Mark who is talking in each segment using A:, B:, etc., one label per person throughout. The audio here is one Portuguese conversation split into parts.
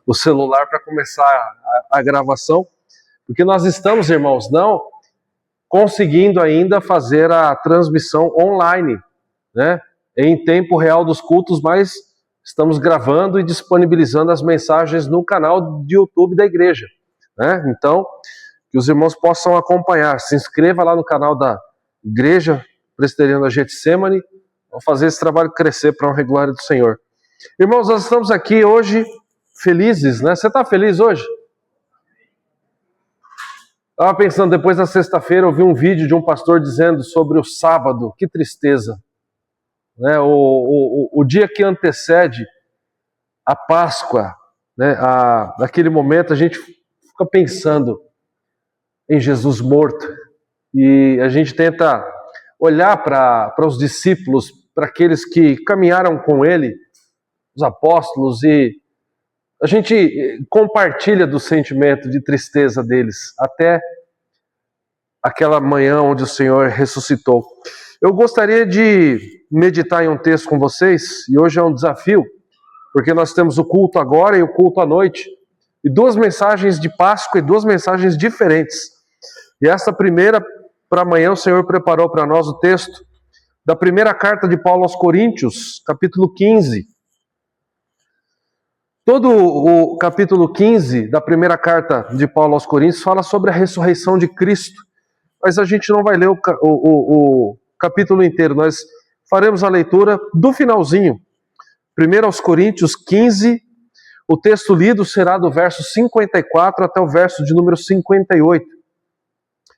A: o celular para começar a gravação, porque nós estamos, irmãos, não conseguindo ainda fazer a transmissão online, né, em tempo real dos cultos, mas estamos gravando e disponibilizando as mensagens no canal de YouTube da igreja, né? Então, que os irmãos possam acompanhar. Se inscreva lá no canal da Igreja Presbiteriana Getsemane. Vamos fazer esse trabalho crescer para a honra e glória do Senhor. Irmãos, nós estamos aqui hoje felizes, né? Você está feliz hoje? Estava pensando, depois da sexta-feira, eu vi um vídeo de um pastor dizendo sobre o sábado. Que tristeza, né? O dia que antecede a Páscoa, né? Naquele momento a gente fica pensando em Jesus morto, e a gente tenta olhar para os discípulos, para aqueles que caminharam com ele, os apóstolos, e a gente compartilha do sentimento de tristeza deles, até aquela manhã onde o Senhor ressuscitou. Eu gostaria de meditar em um texto com vocês, e hoje é um desafio, porque nós temos o culto agora e o culto à noite, e duas mensagens de Páscoa e duas mensagens diferentes. E essa primeira, para amanhã, o Senhor preparou para nós o texto da primeira carta de Paulo aos Coríntios, capítulo 15. Todo o capítulo 15 da primeira carta de Paulo aos Coríntios fala sobre a ressurreição de Cristo, mas a gente não vai ler o capítulo inteiro, nós faremos a leitura do finalzinho. 1 aos Coríntios 15, o texto lido será do verso 54 até o verso de número 58.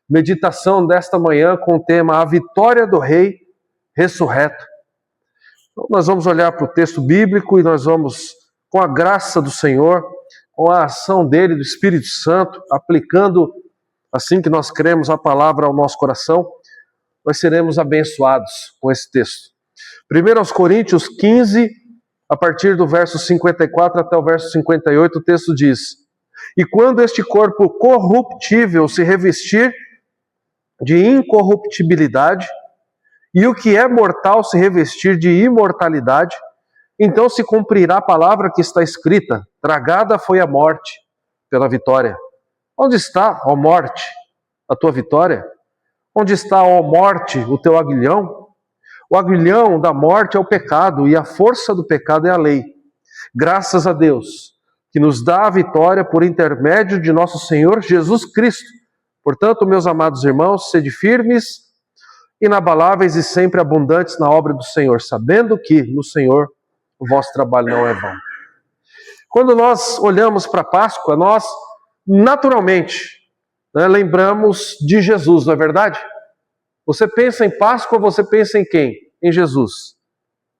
A: Meditação desta manhã com o tema A Vitória do Rei Ressurreto. Então, nós vamos olhar para o texto bíblico e nós vamos, com a graça do Senhor, com a ação dele, do Espírito Santo, aplicando, assim que nós cremos, a palavra ao nosso coração, nós seremos abençoados com esse texto. 1 aos Coríntios 15, a partir do verso 54 até o verso 58, o texto diz: E quando este corpo corruptível se revestir de incorruptibilidade, e o que é mortal se revestir de imortalidade, então se cumprirá a palavra que está escrita: tragada foi a morte pela vitória. Onde está, ó morte, a tua vitória? Onde está, ó morte, o teu aguilhão? O aguilhão da morte é o pecado, e a força do pecado é a lei. Graças a Deus, que nos dá a vitória por intermédio de nosso Senhor Jesus Cristo. Portanto, meus amados irmãos, sede firmes, inabaláveis e sempre abundantes na obra do Senhor, sabendo que no Senhor o vosso trabalho não é vão. Quando nós olhamos para a Páscoa, nós naturalmente, né, lembramos de Jesus, não é verdade? Você pensa em Páscoa, você pensa em quem? Em Jesus.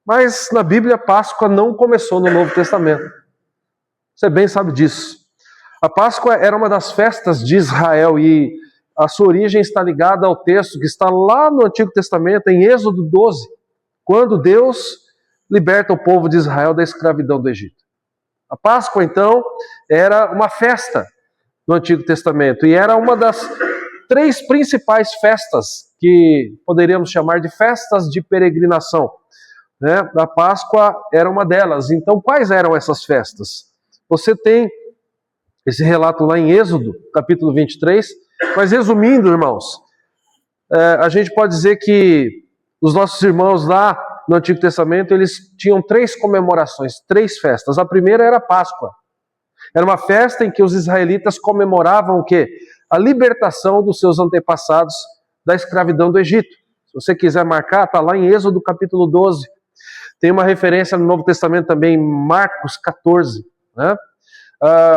A: Mas na Bíblia, a Páscoa não começou no Novo Testamento. Você bem sabe disso. A Páscoa era uma das festas de Israel e a sua origem está ligada ao texto que está lá no Antigo Testamento, em Êxodo 12, quando Deus liberta o povo de Israel da escravidão do Egito. A Páscoa, então, era uma festa no Antigo Testamento e era uma das três principais festas que poderíamos chamar de festas de peregrinação, né? A Páscoa era uma delas. Então, quais eram essas festas? Você tem esse relato lá em Êxodo, capítulo 23, mas resumindo, irmãos, a gente pode dizer que os nossos irmãos lá no Antigo Testamento, eles tinham três comemorações, três festas. A primeira era a Páscoa. Era uma festa em que os israelitas comemoravam o quê? A libertação dos seus antepassados da escravidão do Egito. Se você quiser marcar, está lá em Êxodo capítulo 12. Tem uma referência no Novo Testamento também, em Marcos 14, né?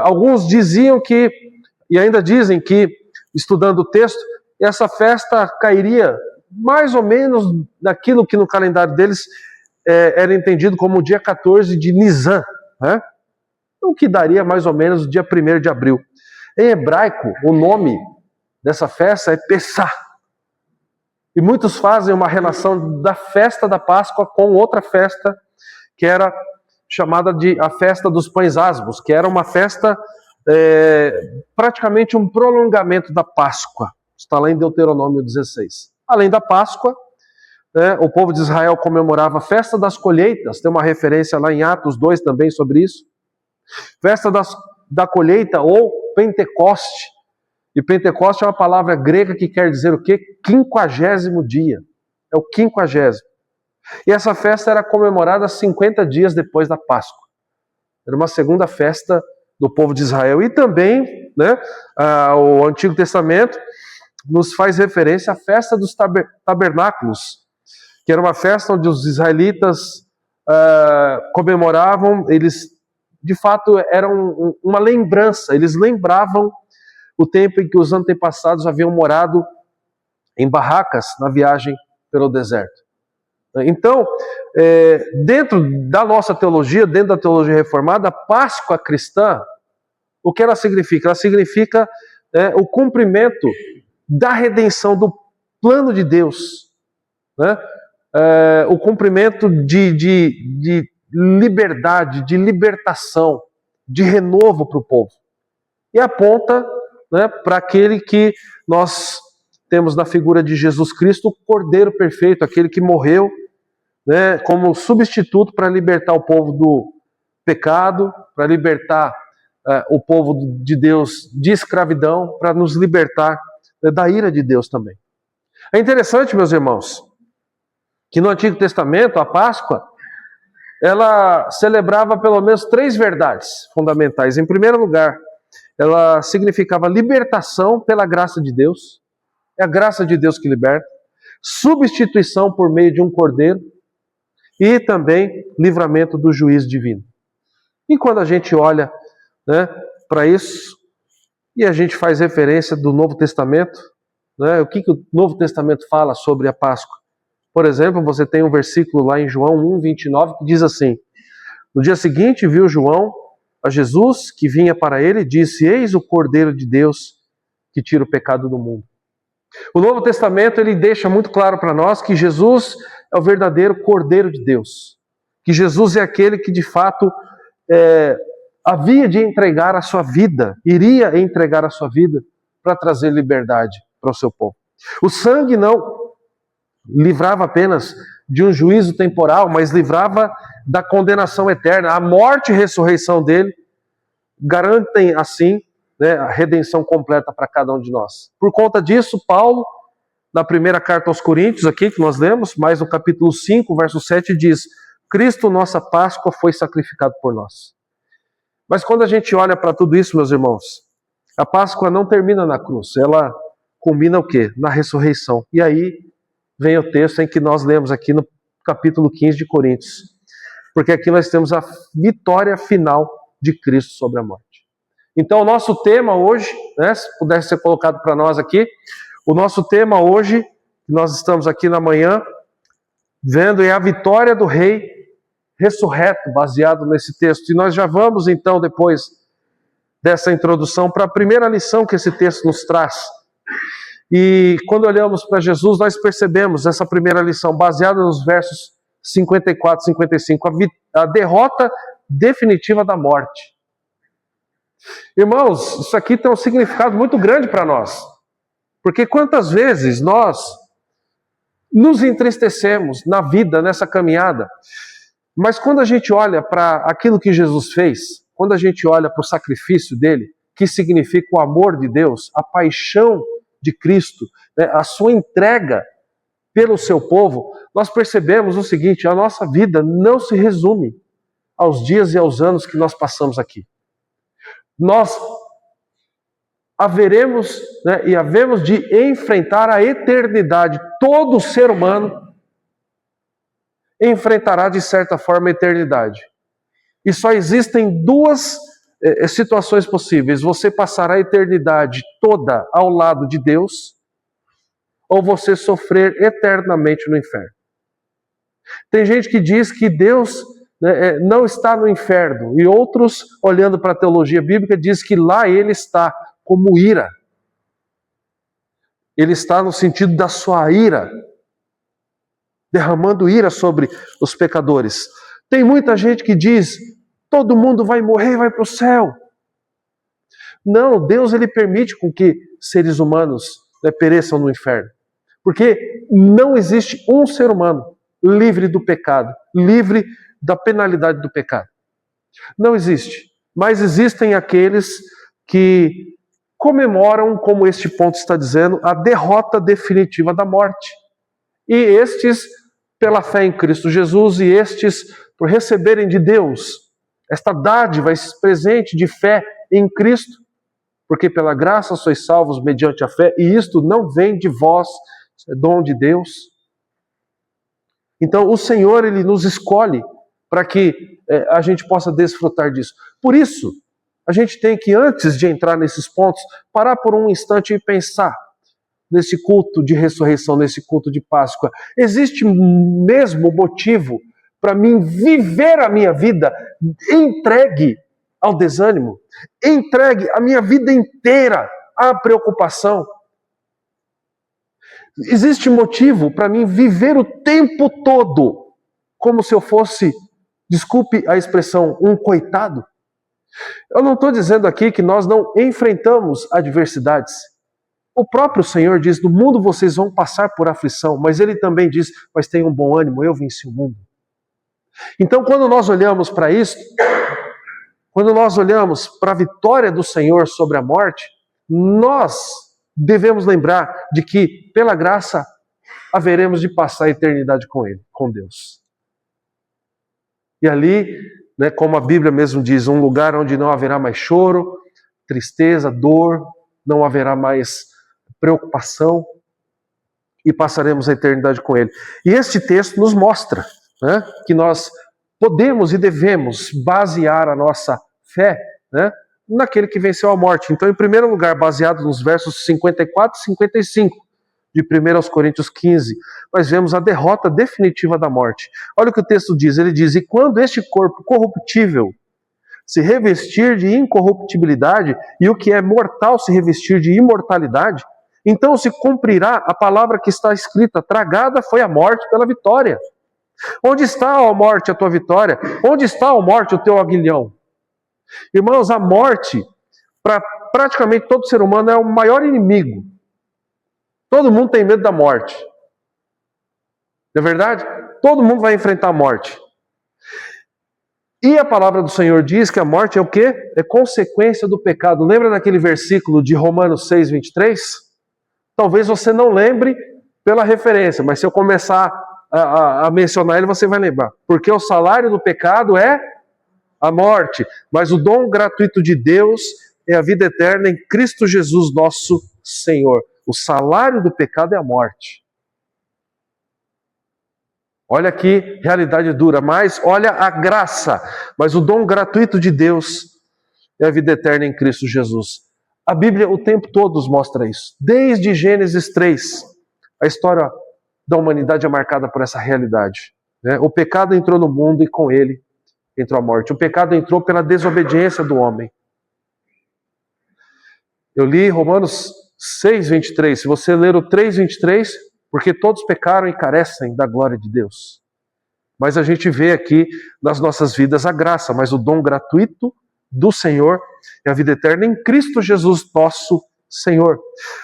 A: Alguns diziam que, e ainda dizem que, estudando o texto, essa festa cairia mais ou menos naquilo que no calendário deles era entendido como o dia 14 de Nisan, né? O que daria mais ou menos o dia 1º de abril. Em hebraico, o nome dessa festa é Pessah. E muitos fazem uma relação da festa da Páscoa com outra festa que era chamada de a festa dos pães asmos, que era uma festa praticamente um prolongamento da Páscoa. Está lá em Deuteronômio 16. Além da Páscoa, o povo de Israel comemorava a festa das colheitas, tem uma referência lá em Atos 2 também sobre isso. Festa da colheita ou Pentecoste. E Pentecoste é uma palavra grega que quer dizer o quê? 50º dia. É o 50º. E essa festa era comemorada 50 dias depois da Páscoa. Era uma segunda festa do povo de Israel. E também, né, o Antigo Testamento nos faz referência à festa dos tabernáculos, que era uma festa onde os israelitas comemoravam, eles de fato eram uma lembrança, eles lembravam o tempo em que os antepassados haviam morado em barracas na viagem pelo deserto. Então, dentro da nossa teologia, dentro da teologia reformada, a Páscoa cristã, o que ela significa? Ela significa o cumprimento da redenção do plano de Deus, né? O cumprimento de liberdade, de libertação, de renovo para o povo. E aponta, né, para aquele que nós temos na figura de Jesus Cristo, o Cordeiro perfeito, aquele que morreu, né, como substituto para libertar o povo do pecado, para libertar o povo de Deus de escravidão, para nos libertar da ira de Deus também. É interessante, meus irmãos, que no Antigo Testamento, a Páscoa, ela celebrava pelo menos 3 verdades fundamentais. Em primeiro lugar, ela significava libertação pela graça de Deus. É a graça de Deus que liberta. Substituição por meio de um cordeiro. E também livramento do juízo divino. E quando a gente olha, né, para isso, e a gente faz referência do Novo Testamento, né, o que o Novo Testamento fala sobre a Páscoa? Por exemplo, você tem um versículo lá em João 1:29 que diz assim: no dia seguinte viu João a Jesus que vinha para ele e disse: eis o Cordeiro de Deus que tira o pecado do mundo. O Novo Testamento ele deixa muito claro para nós que Jesus é o verdadeiro Cordeiro de Deus, que Jesus é aquele que de fato havia de entregar a sua vida, iria entregar a sua vida para trazer liberdade para o seu povo. O sangue não livrava apenas de um juízo temporal, mas livrava da condenação eterna. A morte e a ressurreição dele garantem assim, né, a redenção completa para cada um de nós. Por conta disso, Paulo, na primeira carta aos Coríntios, aqui que nós lemos, mas no capítulo 5, verso 7, diz: Cristo, nossa Páscoa, foi sacrificado por nós. Mas quando a gente olha para tudo isso, meus irmãos, a Páscoa não termina na cruz, ela culmina o quê? Na ressurreição. E aí vem o texto em que nós lemos aqui no capítulo 15 de Coríntios. Porque aqui nós temos a vitória final de Cristo sobre a morte. Então o nosso tema hoje, né, se pudesse ser colocado para nós aqui, o nosso tema hoje, nós estamos aqui na manhã, vendo é a vitória do Rei ressurreto, baseado nesse texto. E nós já vamos então, depois dessa introdução, para a primeira lição que esse texto nos traz. E quando olhamos para Jesus, nós percebemos essa primeira lição, baseada nos versos 54 e 55, a derrota definitiva da morte. Irmãos, isso aqui tem um significado muito grande para nós. Porque quantas vezes nós nos entristecemos na vida, nessa caminhada, mas quando a gente olha para aquilo que Jesus fez, quando a gente olha para o sacrifício dele, que significa o amor de Deus, a paixão de Cristo, né, a sua entrega pelo seu povo, nós percebemos o seguinte: a nossa vida não se resume aos dias e aos anos que nós passamos aqui. Nós haveremos, né, e havemos de enfrentar a eternidade. Todo ser humano enfrentará de certa forma a eternidade. E só existem 2 situações possíveis: você passará a eternidade toda ao lado de Deus, ou você sofrer eternamente no inferno. Tem gente que diz que Deus, né, não está no inferno, e outros, olhando para a teologia bíblica, diz que lá ele está como ira. Ele está no sentido da sua ira, derramando ira sobre os pecadores. Tem muita gente que diz: todo mundo vai morrer e vai para o céu. Não, Deus ele permite com que seres humanos, né, pereçam no inferno. Porque não existe um ser humano livre do pecado, livre da penalidade do pecado. Não existe. mas existem aqueles que comemoram, como este ponto está dizendo, a derrota definitiva da morte. E estes, pela fé em Cristo Jesus, e estes, por receberem de Deus esta dádiva, esse presente de fé em Cristo, porque pela graça sois salvos mediante a fé, e isto não vem de vós, é dom de Deus. Então o Senhor, Ele nos escolhe para que a gente possa desfrutar disso. Por isso, a gente tem que, antes de entrar nesses pontos, parar por um instante e pensar nesse culto de ressurreição, nesse culto de Páscoa. Existe mesmo motivo para mim viver a minha vida entregue ao desânimo, entregue a minha vida inteira à preocupação? Existe motivo para mim viver o tempo todo como se eu fosse, desculpe a expressão, um coitado? Eu não estou dizendo aqui que nós não enfrentamos adversidades. O próprio Senhor diz, no mundo vocês vão passar por aflição, mas Ele também diz, mas tenham bom ânimo, eu venci o mundo. Então, quando nós olhamos para isso, quando nós olhamos para a vitória do Senhor sobre a morte, nós devemos lembrar de que, pela graça, haveremos de passar a eternidade com Ele, com Deus. E ali, como a Bíblia mesmo diz, um lugar onde não haverá mais choro, tristeza, dor, não haverá mais preocupação, e passaremos a eternidade com Ele. E este texto nos mostra que nós podemos e devemos basear a nossa fé naquele que venceu a morte. Então, em primeiro lugar, baseado nos versos 54 e 55 de 1 Coríntios 15, nós vemos a derrota definitiva da morte. Olha o que o texto diz, ele diz, e quando este corpo corruptível se revestir de incorruptibilidade, e o que é mortal se revestir de imortalidade, então se cumprirá a palavra que está escrita, tragada foi a morte pela vitória. Onde está, ó morte, a tua vitória? Onde está, ó morte, o teu aguilhão? Irmãos, a morte, para praticamente todo ser humano, é o maior inimigo. Todo mundo tem medo da morte. Não é verdade? Todo mundo vai enfrentar a morte. E a palavra do Senhor diz que a morte é o quê? É consequência do pecado. Lembra daquele versículo de Romanos 6, 23? Talvez você não lembre pela referência, mas se eu começar a mencionar ele, você vai lembrar. Porque o salário do pecado é a morte, mas o dom gratuito de Deus é a vida eterna em Cristo Jesus, nosso Senhor. O salário do pecado é a morte. Olha que realidade dura, mas olha a graça. Mas o dom gratuito de Deus é a vida eterna em Cristo Jesus. A Bíblia o tempo todo nos mostra isso. Desde Gênesis 3, a história da humanidade é marcada por essa realidade. O pecado entrou no mundo e com ele entrou a morte. O pecado entrou pela desobediência do homem. Eu li Romanos 6, 23. Se você ler o 3, 23, porque todos pecaram e carecem da glória de Deus. Mas a gente vê aqui nas nossas vidas a graça, mas o dom gratuito do Senhor é a vida eterna em Cristo Jesus, nosso Senhor.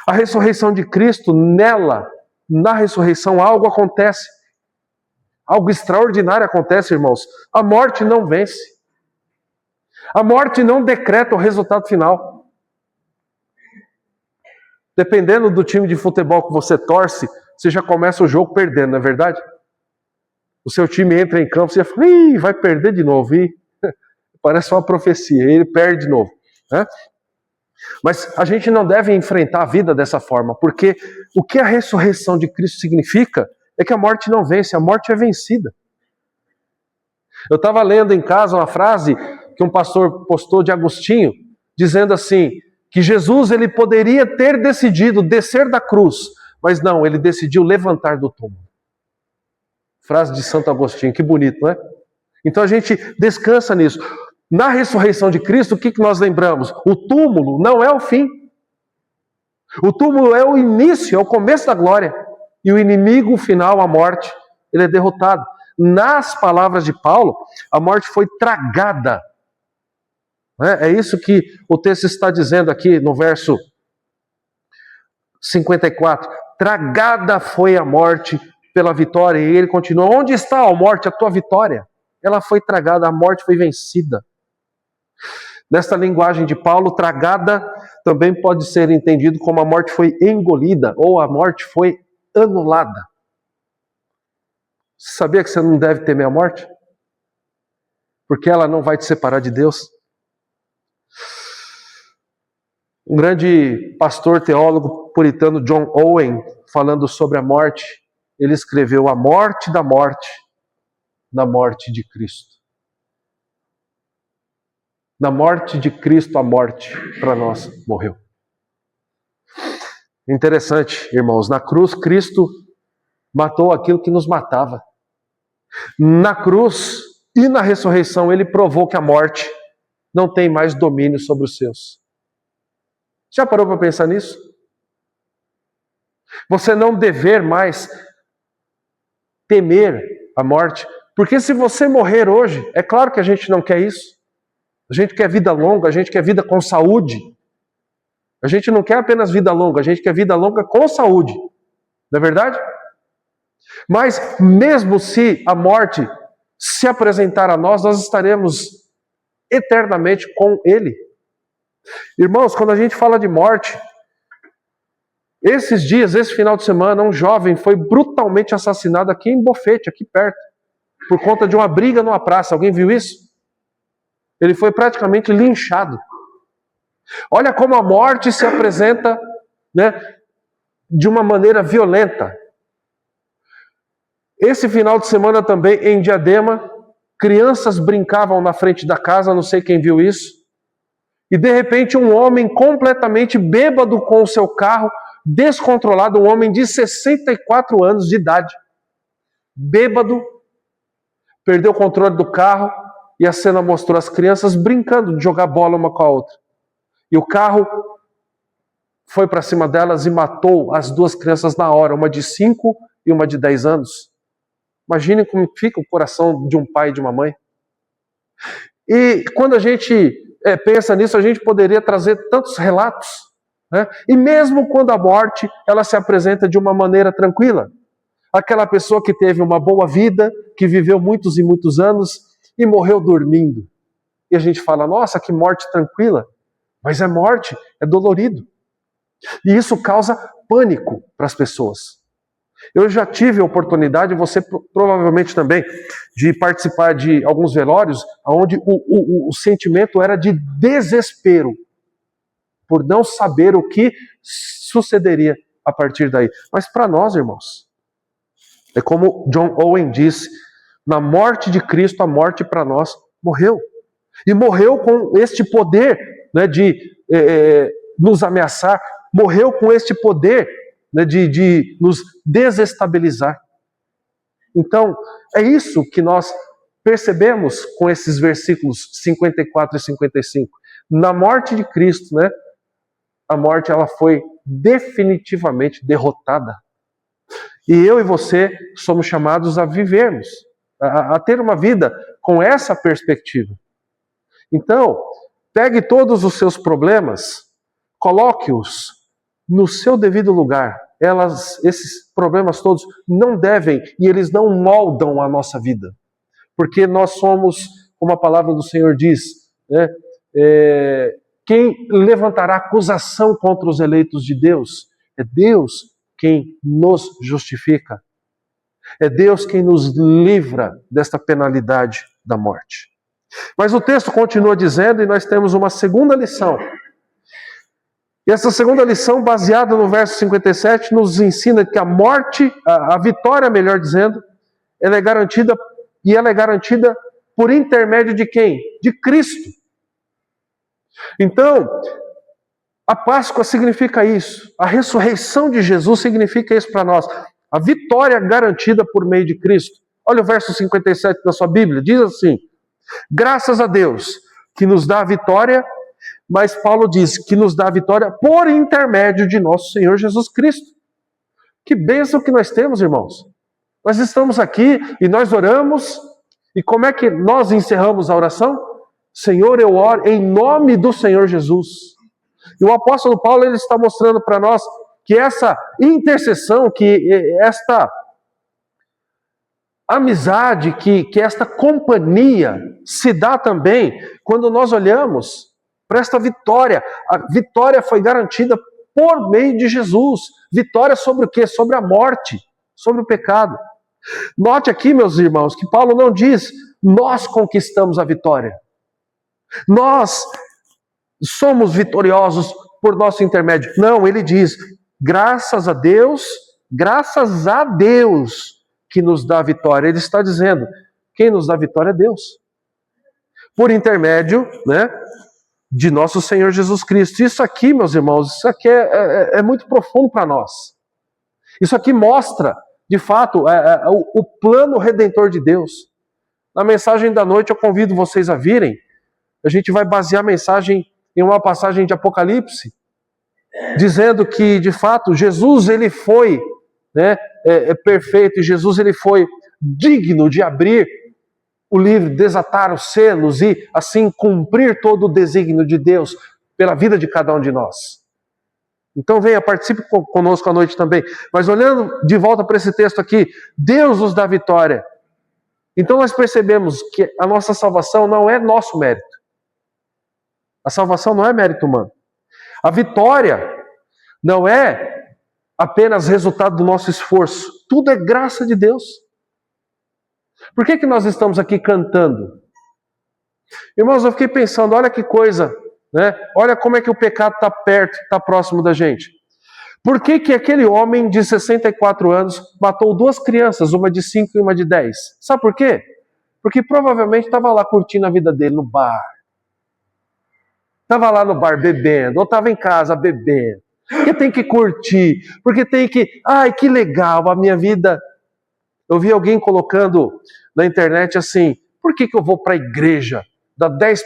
A: A ressurreição de Cristo, nela, na ressurreição, algo acontece. Algo extraordinário acontece, irmãos. A morte não vence. A morte não decreta o resultado final. Dependendo do time de futebol que você torce, você já começa o jogo perdendo, não é verdade? O seu time entra em campo, você fala, vai perder de novo. E parece uma profecia, ele perde de novo. Mas a gente não deve enfrentar a vida dessa forma, porque o que a ressurreição de Cristo significa é que a morte não vence, a morte é vencida. Eu estava lendo em casa uma frase que um pastor postou de Agostinho, dizendo assim, que Jesus ele poderia ter decidido descer da cruz, mas não, ele decidiu levantar do túmulo. Frase de Santo Agostinho, que bonito, não é? Então a gente descansa nisso. Na ressurreição de Cristo, o que nós lembramos? O túmulo não é o fim. O túmulo é o início, é o começo da glória. E o inimigo final, a morte, ele é derrotado. Nas palavras de Paulo, a morte foi tragada. É isso que o texto está dizendo aqui no verso 54. Tragada foi a morte pela vitória. E ele continua, onde está, ó morte, a tua vitória? Ela foi tragada, a morte foi vencida. Nesta linguagem de Paulo, tragada também pode ser entendido como a morte foi engolida ou a morte foi anulada. Sabia que você não deve temer a morte? Porque ela não vai te separar de Deus. Um grande pastor teólogo puritano, John Owen, falando sobre a morte, ele escreveu: a morte da morte, na morte de Cristo. Na morte de Cristo, a morte para nós morreu. Interessante, irmãos, na cruz Cristo matou aquilo que nos matava. Na cruz e na ressurreição ele provou que a morte não tem mais domínio sobre os seus. Já parou para pensar nisso? Você não dever mais temer a morte, porque se você morrer hoje, é claro que a gente não quer isso. A gente quer vida longa, a gente quer vida com saúde. A gente não quer apenas vida longa, a gente quer vida longa com saúde. Não é verdade? Mas mesmo se a morte se apresentar a nós, nós estaremos eternamente com Ele. Irmãos, quando a gente fala de morte, esses dias, esse final de semana, um jovem foi brutalmente assassinado aqui em Bofete, aqui perto, por conta de uma briga numa praça. Alguém viu isso? Ele foi praticamente linchado. Olha como a morte se apresenta, né, de uma maneira violenta. Esse final de semana também, em Diadema, crianças brincavam na frente da casa, não sei quem viu isso, e de repente um homem completamente bêbado com o seu carro, descontrolado, um homem de 64 anos de idade, bêbado, perdeu o controle do carro, e a cena mostrou as crianças brincando de jogar bola uma com a outra. E o carro foi para cima delas e matou as duas crianças na hora, uma de 5 e uma de 10 anos. Imagine como fica o coração de um pai e de uma mãe. E quando a gente pensa nisso, a gente poderia trazer tantos relatos, né? E mesmo quando a morte, ela se apresenta de uma maneira tranquila. Aquela pessoa que teve uma boa vida, que viveu muitos e muitos anos e morreu dormindo. E a gente fala, nossa, que morte tranquila. Mas é morte, é dolorido. E isso causa pânico para as pessoas. Eu já tive a oportunidade, você provavelmente também, de participar de alguns velórios onde o sentimento era de desespero por não saber o que sucederia a partir daí. Mas para nós, irmãos, é como John Owen disse, na morte de Cristo, a morte para nós morreu. E morreu com este poder, né, de nos ameaçar, morreu com este poder, né, de nos desestabilizar. Então, é isso que nós percebemos com esses versículos 54 e 55. Na morte de Cristo, né, a morte ela foi definitivamente derrotada. E eu e você somos chamados a vivermos, a ter uma vida com essa perspectiva. Então, pegue todos os seus problemas, coloque-os no seu devido lugar. Esses problemas todos não devem e eles não moldam a nossa vida. Porque nós somos, como a palavra do Senhor diz, né, quem levantará acusação contra os eleitos de Deus? É Deus quem nos justifica. É Deus quem nos livra desta penalidade da morte. Mas o texto continua dizendo, e nós temos uma segunda lição. E essa segunda lição, baseada no verso 57, nos ensina que a morte, a vitória, melhor dizendo, ela é garantida, e ela é garantida por intermédio de quem? De Cristo. Então, a Páscoa significa isso. A ressurreição de Jesus significa isso para nós. A vitória garantida por meio de Cristo. Olha o verso 57 da sua Bíblia, diz assim: graças a Deus que nos dá a vitória, mas Paulo diz que nos dá a vitória por intermédio de nosso Senhor Jesus Cristo. Que bênção que nós temos, irmãos. Nós estamos aqui e nós oramos, e como é que nós encerramos a oração? Senhor, eu oro em nome do Senhor Jesus. E o apóstolo Paulo ele está mostrando para nós que essa intercessão, que esta amizade, que esta companhia se dá também quando nós olhamos para esta vitória. A vitória foi garantida por meio de Jesus. Vitória sobre o quê? Sobre a morte, sobre o pecado. Note aqui, meus irmãos, que Paulo não diz, nós conquistamos a vitória. Nós somos vitoriosos por nosso intermédio. Não, ele diz, graças a Deus que nos dá a vitória. Ele está dizendo, quem nos dá a vitória é Deus. Por intermédio, né, de nosso Senhor Jesus Cristo. Isso aqui, meus irmãos, isso aqui é muito profundo para nós. Isso aqui mostra, de fato, o plano redentor de Deus. Na mensagem da noite eu convido vocês a virem. A gente vai basear a mensagem em uma passagem de Apocalipse, dizendo que, de fato, Jesus ele foi, né, perfeito, e Jesus ele foi digno de abrir o livro, desatar os selos e, assim, cumprir todo o desígnio de Deus pela vida de cada um de nós. Então venha, participe conosco à noite também. Mas olhando de volta para esse texto aqui, Deus nos dá vitória. Então nós percebemos que a nossa salvação não é nosso mérito. A salvação não é mérito humano. A vitória não é apenas resultado do nosso esforço. Tudo é graça de Deus. Por que nós estamos aqui cantando? Irmãos, eu fiquei pensando, olha que coisa, né? Olha como é que o pecado está perto, está próximo da gente. Por que aquele homem de 64 anos matou 2 crianças, uma de 5 e uma de 10? Sabe por quê? Porque provavelmente estava lá curtindo a vida dele no bar. Estava lá no bar bebendo, ou estava em casa bebendo. Porque tem que curtir, porque tem que... Ai, que legal, a minha vida... Eu vi alguém colocando na internet assim, por que eu vou para a igreja, dar 10%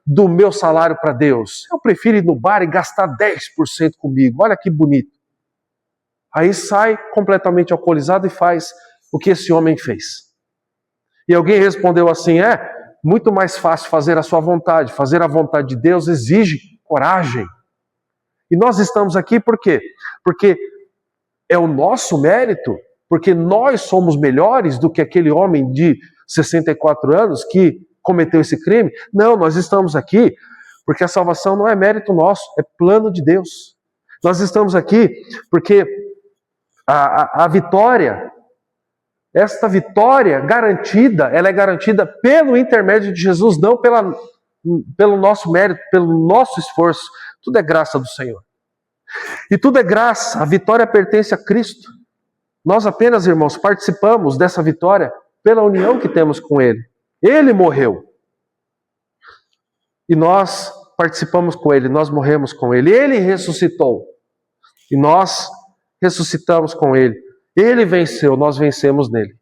A: do meu salário para Deus? Eu prefiro ir no bar e gastar 10% comigo, olha que bonito. Aí sai completamente alcoolizado e faz o que esse homem fez. E alguém respondeu assim, muito mais fácil fazer a sua vontade, fazer a vontade de Deus exige coragem. E nós estamos aqui por quê? Porque é o nosso mérito, porque nós somos melhores do que aquele homem de 64 anos que cometeu esse crime? Não, nós estamos aqui porque a salvação não é mérito nosso, é plano de Deus. Nós estamos aqui porque a vitória, esta vitória garantida, ela é garantida pelo intermédio de Jesus, não pelo nosso mérito, pelo nosso esforço. Tudo é graça do Senhor. E tudo é graça, a vitória pertence a Cristo. Nós apenas, irmãos, participamos dessa vitória pela união que temos com Ele. Ele morreu. E nós participamos com Ele, nós morremos com Ele. Ele ressuscitou. E nós ressuscitamos com Ele. Ele venceu, nós vencemos nele.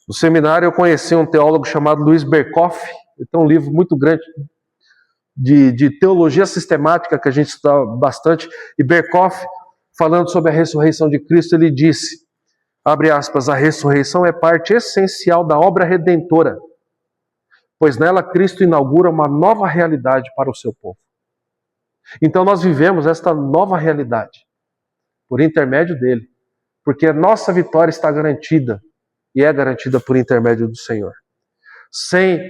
A: No seminário eu conheci um teólogo chamado Luiz Berkoff. Ele tem um livro muito grande de teologia sistemática que a gente estuda bastante. E Berkoff, falando sobre a ressurreição de Cristo, ele disse, abre aspas, a ressurreição é parte essencial da obra redentora, pois nela Cristo inaugura uma nova realidade para o seu povo. Então nós vivemos esta nova realidade por intermédio dele, porque a nossa vitória está garantida e é garantida por intermédio do Senhor. Sem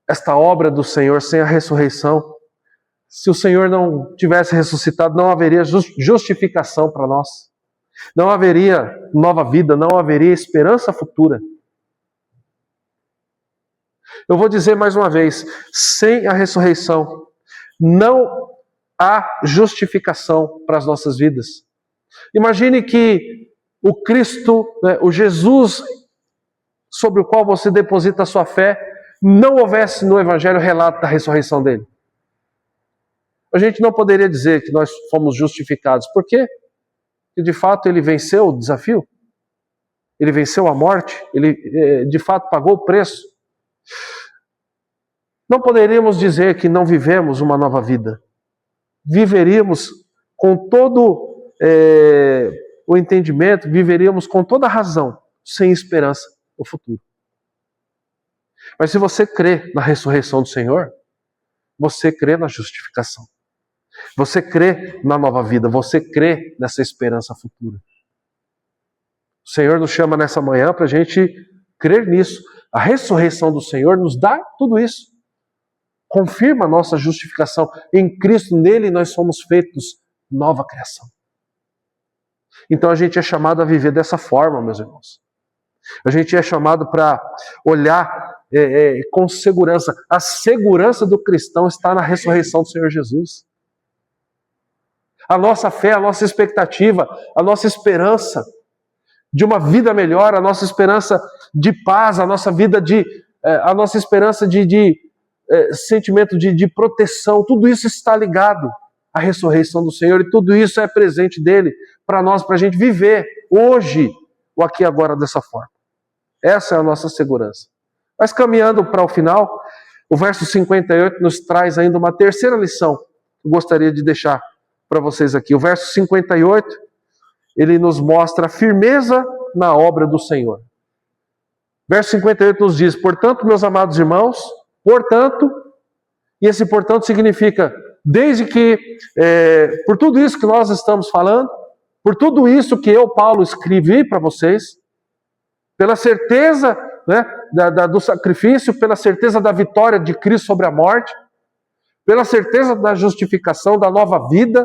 A: esta obra do Senhor, sem a ressurreição, se o Senhor não tivesse ressuscitado, não haveria justificação para nós. Não haveria nova vida, não haveria esperança futura. Eu vou dizer mais uma vez, sem a ressurreição, não há justificação para as nossas vidas. Imagine que o Cristo, o Jesus sobre o qual você deposita a sua fé, não houvesse no Evangelho relato da ressurreição dele. A gente não poderia dizer que nós fomos justificados. Por quê? Porque de fato ele venceu o desafio. Ele venceu a morte. Ele de fato pagou o preço. Não poderíamos dizer que não vivemos uma nova vida. Viveríamos com todo o entendimento, viveríamos com toda a razão, sem esperança no futuro. Mas se você crê na ressurreição do Senhor, você crê na justificação. Você crê na nova vida, você crê nessa esperança futura. O Senhor nos chama nessa manhã para a gente crer nisso. A ressurreição do Senhor nos dá tudo isso. Confirma a nossa justificação. Em Cristo, nele, nós somos feitos nova criação. Então a gente é chamado a viver dessa forma, meus irmãos. A gente é chamado para olhar com segurança. A segurança do cristão está na ressurreição do Senhor Jesus. A nossa fé, a nossa expectativa, a nossa esperança de uma vida melhor, a nossa esperança de paz, a nossa esperança de sentimento de proteção, tudo isso está ligado à ressurreição do Senhor e tudo isso é presente dele para nós, para a gente viver hoje, o aqui e agora dessa forma. Essa é a nossa segurança. Mas caminhando para o final, o verso 58 nos traz ainda uma terceira lição que eu gostaria de deixar para vocês aqui. O verso 58, ele nos mostra a firmeza na obra do Senhor. Verso 58 nos diz: portanto, meus amados irmãos, portanto, e esse portanto significa, desde que, por tudo isso que nós estamos falando, por tudo isso que eu, Paulo, escrevi para vocês, pela certeza do sacrifício, pela certeza da vitória de Cristo sobre a morte, pela certeza da justificação, da nova vida,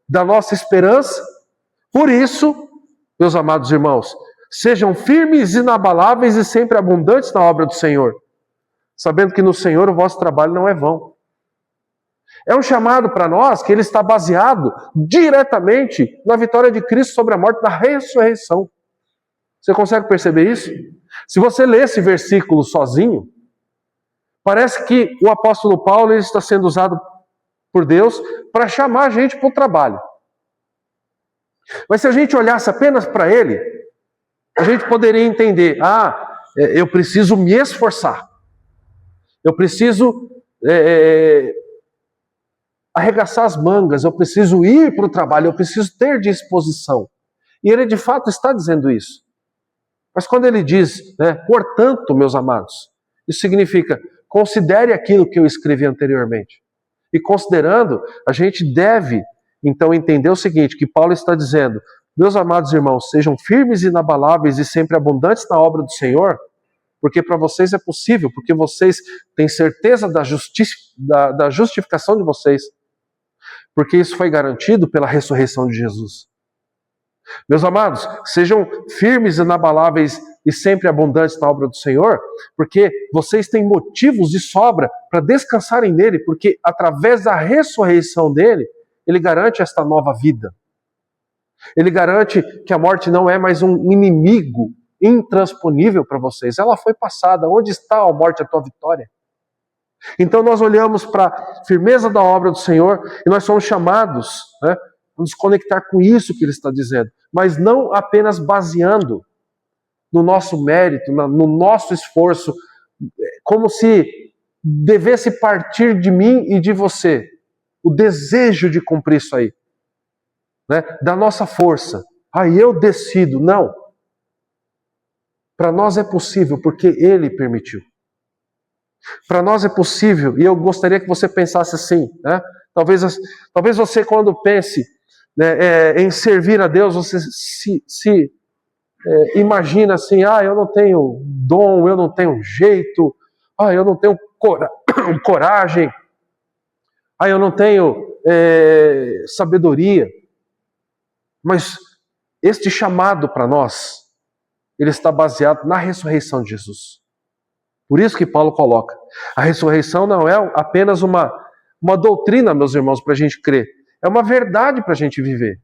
A: da nossa esperança. Por isso, meus amados irmãos, sejam firmes e inabaláveis e sempre abundantes na obra do Senhor, sabendo que no Senhor o vosso trabalho não é vão. É um chamado para nós que ele está baseado diretamente na vitória de Cristo sobre a morte, na ressurreição. Você consegue perceber isso? Se você ler esse versículo sozinho, parece que o apóstolo Paulo ele está sendo usado por Deus para chamar a gente para o trabalho. Mas se a gente olhasse apenas para ele, a gente poderia entender: eu preciso me esforçar. Eu preciso arregaçar as mangas, eu preciso ir para o trabalho, eu preciso ter disposição. E ele de fato está dizendo isso. Mas quando ele diz, portanto, meus amados, isso significa, considere aquilo que eu escrevi anteriormente. E considerando, a gente deve, então, entender o seguinte, que Paulo está dizendo: meus amados irmãos, sejam firmes e inabaláveis e sempre abundantes na obra do Senhor, porque para vocês é possível, porque vocês têm certeza da justificação de vocês, porque isso foi garantido pela ressurreição de Jesus. Meus amados, sejam firmes e inabaláveis e sempre abundantes na obra do Senhor, porque vocês têm motivos de sobra para descansarem nele, porque através da ressurreição dele, ele garante esta nova vida. Ele garante que a morte não é mais um inimigo intransponível para vocês. Ela foi passada. Onde está, a morte, a tua vitória? Então nós olhamos para a firmeza da obra do Senhor e nós somos chamados a nos conectar com isso que ele está dizendo, mas não apenas baseando no nosso mérito, no nosso esforço, como se devesse partir de mim e de você o desejo de cumprir isso aí, da nossa força. Eu decido. Não. Para nós é possível porque ele permitiu. Para nós é possível, e eu gostaria que você pensasse assim, talvez você, quando pense em servir a Deus, você se imagina assim: eu não tenho dom, eu não tenho jeito, eu não tenho coragem, eu não tenho sabedoria. Mas este chamado para nós, ele está baseado na ressurreição de Jesus. Por isso que Paulo coloca: a ressurreição não é apenas uma doutrina, meus irmãos, para a gente crer. É uma verdade para a gente viver.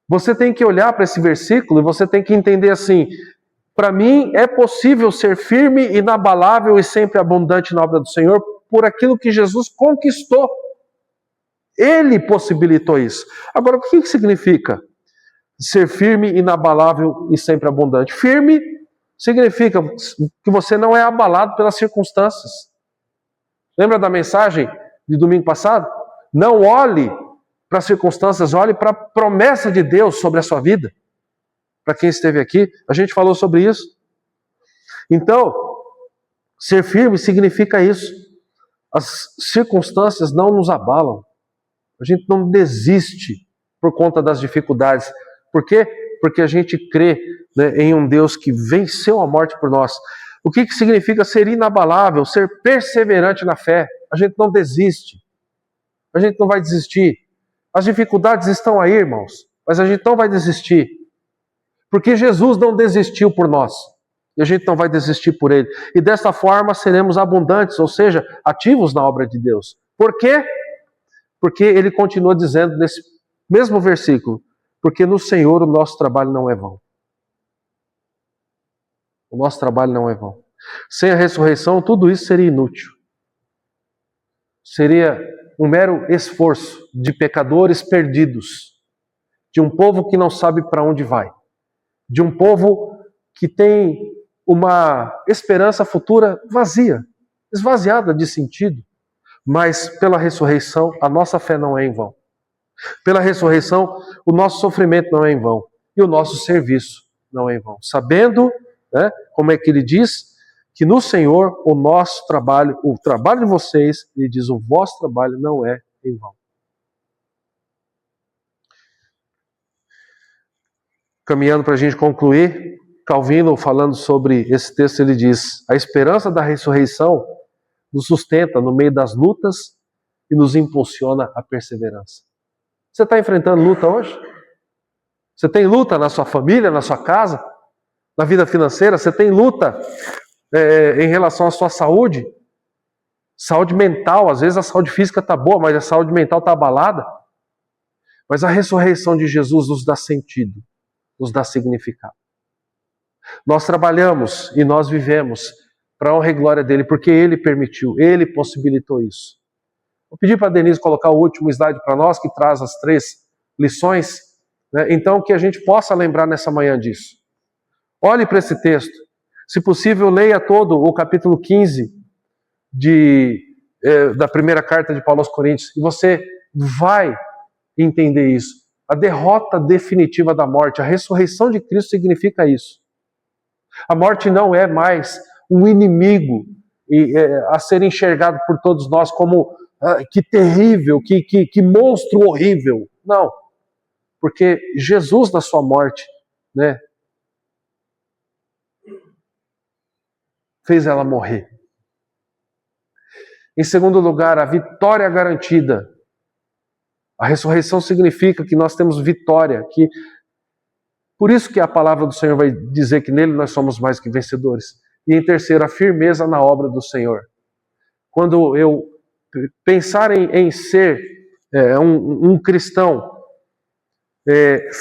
A: Você tem que olhar para esse versículo e você tem que entender assim: para mim é possível ser firme, inabalável e sempre abundante na obra do Senhor por aquilo que Jesus conquistou. Ele possibilitou isso. Agora, o que significa ser firme, inabalável e sempre abundante? Firme significa que você não é abalado pelas circunstâncias. Lembra da mensagem de domingo passado? Não olhe para as circunstâncias, olhe para a promessa de Deus sobre a sua vida. Para quem esteve aqui, a gente falou sobre isso. Então, ser firme significa isso. As circunstâncias não nos abalam. A gente não desiste por conta das dificuldades. Por quê? Porque a gente crê em um Deus que venceu a morte por nós. O que significa ser inabalável, ser perseverante na fé? A gente não desiste. A gente não vai desistir. As dificuldades estão aí, irmãos, mas a gente não vai desistir. Porque Jesus não desistiu por nós. E a gente não vai desistir por Ele. E dessa forma seremos abundantes, ou seja, ativos na obra de Deus. Por quê? Porque Ele continua dizendo nesse mesmo versículo, porque no Senhor o nosso trabalho não é vão. O nosso trabalho não é vão. Sem a ressurreição, tudo isso seria inútil. Seria um mero esforço de pecadores perdidos, de um povo que não sabe para onde vai, de um povo que tem uma esperança futura vazia, esvaziada de sentido. Mas pela ressurreição, a nossa fé não é em vão. Pela ressurreição, o nosso sofrimento não é em vão. E o nosso serviço não é em vão. Sabendo, né, como é que ele diz, que no Senhor o nosso trabalho, o trabalho de vocês, ele diz, o vosso trabalho não é em vão. Caminhando para a gente concluir, Calvino, falando sobre esse texto, ele diz, a esperança da ressurreição nos sustenta no meio das lutas e nos impulsiona à perseverança. Você está enfrentando luta hoje? Você tem luta na sua família, na sua casa, na vida financeira? Você tem luta em relação à sua saúde? Saúde mental, às vezes a saúde física está boa, mas a saúde mental está abalada. Mas a ressurreição de Jesus nos dá sentido, nos dá significado. Nós trabalhamos e nós vivemos para a honra e glória dele, porque ele permitiu, ele possibilitou isso. Vou pedir para a Denise colocar o último slide para nós, que traz as 3 lições, né? Então que a gente possa lembrar nessa manhã disso. Olhe para esse texto. Se possível, leia todo o capítulo 15 da primeira carta de Paulo aos Coríntios, e você vai entender isso. A derrota definitiva da morte, a ressurreição de Cristo significa isso. A morte não é mais um inimigo a ser enxergado por todos nós como que terrível, que monstro horrível. Não, porque Jesus na sua morte, né, fez ela morrer. Em segundo lugar, a vitória garantida. A ressurreição significa que nós temos vitória, por isso que a palavra do Senhor vai dizer que nele nós somos mais que vencedores. E em terceiro, a firmeza na obra do Senhor. Quando eu pensar em ser um cristão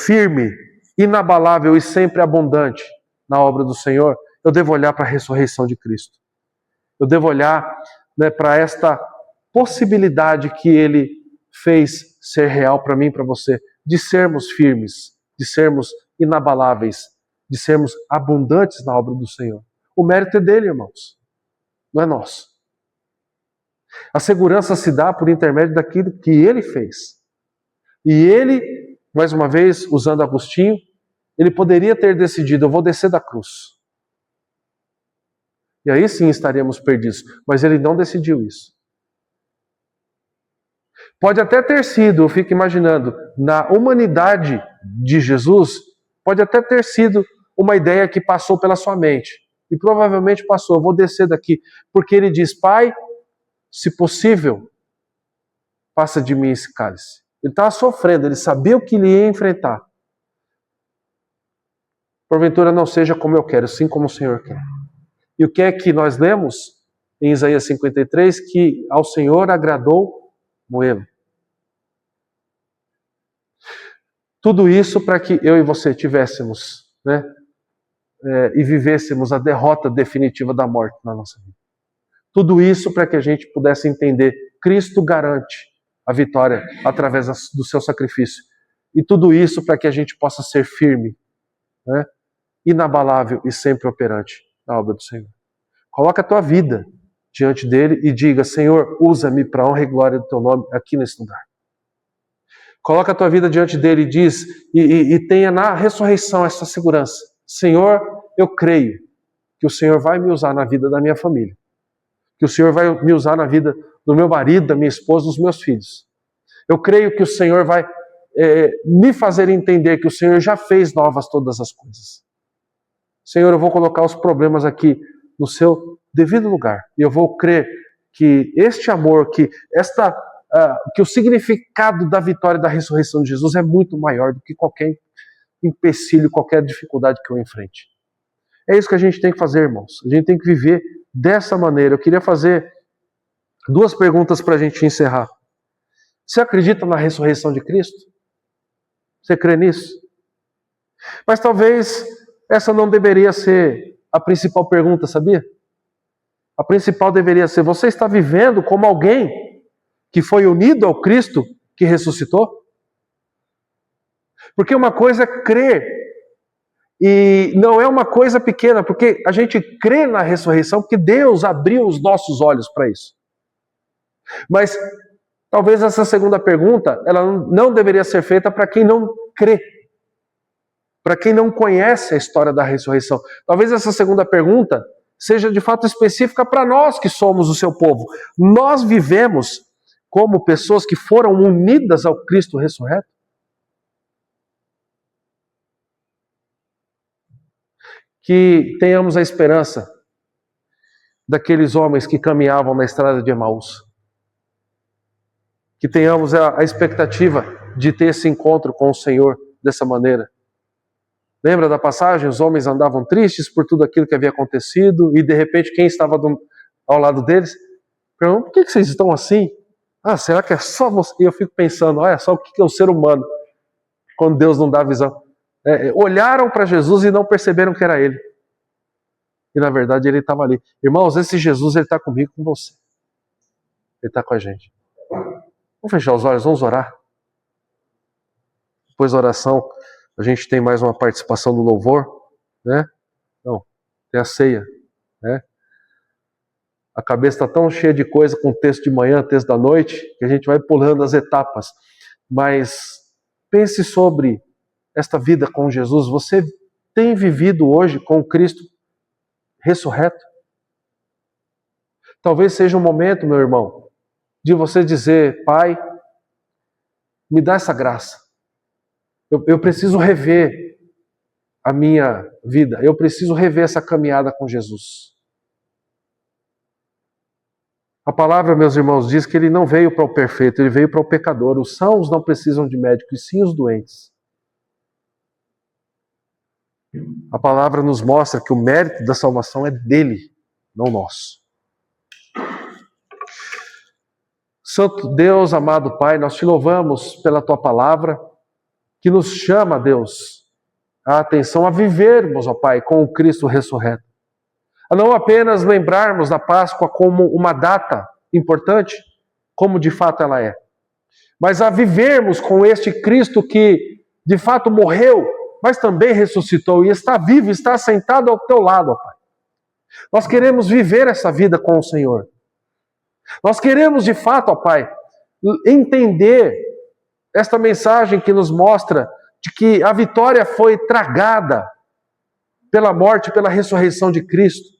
A: firme, inabalável e sempre abundante na obra do Senhor, eu devo olhar para a ressurreição de Cristo. Eu devo olhar, né, para esta possibilidade que Ele fez ser real para mim e para você, de sermos firmes, de sermos inabaláveis, de sermos abundantes na obra do Senhor. O mérito é dele, irmãos, não é nosso. A segurança se dá por intermédio daquilo que ele fez. E ele, mais uma vez, usando Agostinho, ele poderia ter decidido, eu vou descer da cruz. E aí sim estaríamos perdidos. Mas ele não decidiu isso. Pode até ter sido, eu fico imaginando, na humanidade de Jesus, pode até ter sido uma ideia que passou pela sua mente. E provavelmente passou, eu vou descer daqui. Porque ele diz, Pai, se possível, passa de mim esse cálice. Ele estava sofrendo, ele sabia o que ele ia enfrentar. Porventura não seja como eu quero, sim como o Senhor quer. E o que é que nós lemos em Isaías 53? Que ao Senhor agradou moê-lo. Tudo isso para que eu e você tivéssemos, né, e vivêssemos a derrota definitiva da morte na nossa vida. Tudo isso para que a gente pudesse entender, Cristo garante a vitória através do seu sacrifício. E tudo isso para que a gente possa ser firme, né, inabalável e sempre operante na obra do Senhor. Coloca a tua vida diante dele e diga, Senhor, usa-me para a honra e glória do teu nome aqui nesse lugar. Coloca a tua vida diante dele e diz, e tenha na ressurreição essa segurança. Senhor, eu creio que o Senhor vai me usar na vida da minha família. Que o Senhor vai me usar na vida do meu marido, da minha esposa, dos meus filhos. Eu creio que o Senhor vai me fazer entender que o Senhor já fez novas todas as coisas. Senhor, eu vou colocar os problemas aqui no seu devido lugar. E eu vou crer que este amor, que o significado da vitória e da ressurreição de Jesus é muito maior do que qualquer empecilho, qualquer dificuldade que eu enfrente. É isso que a gente tem que fazer, irmãos. A gente tem que viver dessa maneira. Eu queria fazer 2 perguntas para a gente encerrar. Você acredita na ressurreição de Cristo? Você crê nisso? Mas talvez essa não deveria ser a principal pergunta, sabia? A principal deveria ser: você está vivendo como alguém que foi unido ao Cristo que ressuscitou? Porque uma coisa é crer, e não é uma coisa pequena, porque a gente crê na ressurreição porque Deus abriu os nossos olhos para isso. Mas talvez essa segunda pergunta, ela não deveria ser feita para quem não crê, para quem não conhece a história da ressurreição. Talvez essa segunda pergunta seja de fato específica para nós que somos o seu povo. Nós vivemos como pessoas que foram unidas ao Cristo ressurreto? Que tenhamos a esperança daqueles homens que caminhavam na estrada de Emaús. Que tenhamos a expectativa de ter esse encontro com o Senhor dessa maneira. Lembra da passagem? Os homens andavam tristes por tudo aquilo que havia acontecido, e de repente quem estava ao lado deles perguntou: por que vocês estão assim? Será que é só você? E eu fico pensando, olha só o que é o ser humano quando Deus não dá visão. Olharam para Jesus e não perceberam que era ele. E na verdade ele estava ali. Irmãos, esse Jesus, ele está comigo, com você. Ele está com a gente. Vamos fechar os olhos, vamos orar. Depois da oração, a gente tem mais uma participação do louvor, né? Não, tem a ceia, né? A cabeça está tão cheia de coisa com o texto de manhã, texto da noite, que a gente vai pulando as etapas. Mas pense sobre esta vida com Jesus. Você tem vivido hoje com o Cristo ressurreto? Talvez seja um momento, meu irmão, de você dizer: Pai, me dá essa graça. Eu preciso rever a minha vida. Eu preciso rever essa caminhada com Jesus. A palavra, meus irmãos, diz que ele não veio para o perfeito, ele veio para o pecador. Os sãos não precisam de médico, e sim os doentes. A palavra nos mostra que o mérito da salvação é dele, não nosso. Santo Deus, amado Pai, nós te louvamos pela tua palavra, que nos chama, Deus, a atenção a vivermos, ó Pai, com o Cristo ressurreto. A não apenas lembrarmos da Páscoa como uma data importante, como de fato ela é, mas a vivermos com este Cristo que de fato morreu, mas também ressuscitou e está vivo, está sentado ao teu lado, ó Pai. Nós queremos viver essa vida com o Senhor. Nós queremos de fato, ó Pai, entender esta mensagem que nos mostra de que a vitória foi tragada pela morte, pela ressurreição de Cristo.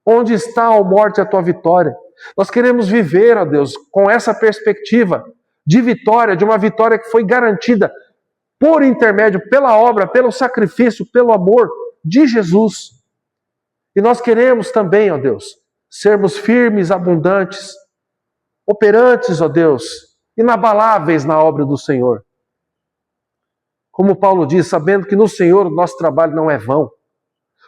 A: Onde está, ó morte, a tua vitória? Nós queremos viver, ó Deus, com essa perspectiva de vitória, de uma vitória que foi garantida por intermédio, pela obra, pelo sacrifício, pelo amor de Jesus. E nós queremos também, ó Deus, sermos firmes, abundantes, operantes, ó Deus, inabaláveis na obra do Senhor. Como Paulo diz, sabendo que no Senhor o nosso trabalho não é vão.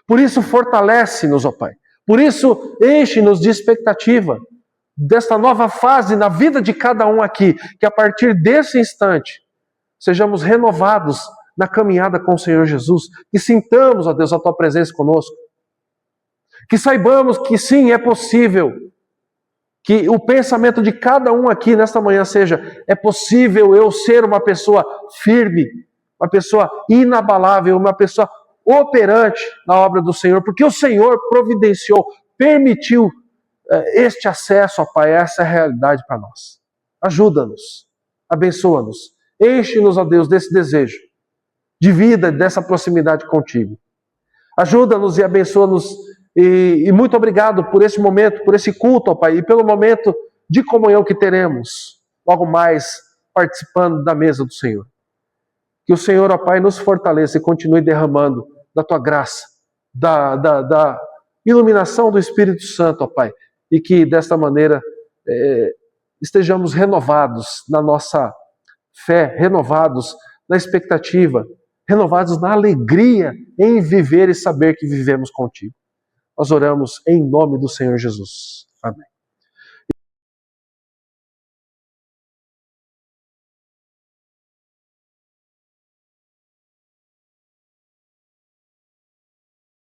A: Por isso fortalece-nos, ó Pai. Por isso enche-nos de expectativa desta nova fase na vida de cada um aqui, que a partir desse instante sejamos renovados na caminhada com o Senhor Jesus, que sintamos, ó Deus, a tua presença conosco, que saibamos que sim, é possível, que o pensamento de cada um aqui nesta manhã seja: é possível eu ser uma pessoa firme, uma pessoa inabalável, uma pessoa operante na obra do Senhor, porque o Senhor providenciou, permitiu este acesso, ó Pai, essa realidade para nós. Ajuda-nos, abençoa-nos, enche-nos, ó Deus, desse desejo de vida, dessa proximidade contigo. Ajuda-nos e abençoa-nos, e muito obrigado por esse momento, por esse culto, ó Pai, e pelo momento de comunhão que teremos logo mais participando da mesa do Senhor. Que o Senhor, ó Pai, nos fortaleça e continue derramando da tua graça, iluminação do Espírito Santo, ó Pai, e que desta maneira estejamos renovados na nossa fé, renovados na expectativa, renovados na alegria em viver e saber que vivemos contigo. Nós oramos em nome do Senhor Jesus. Amém.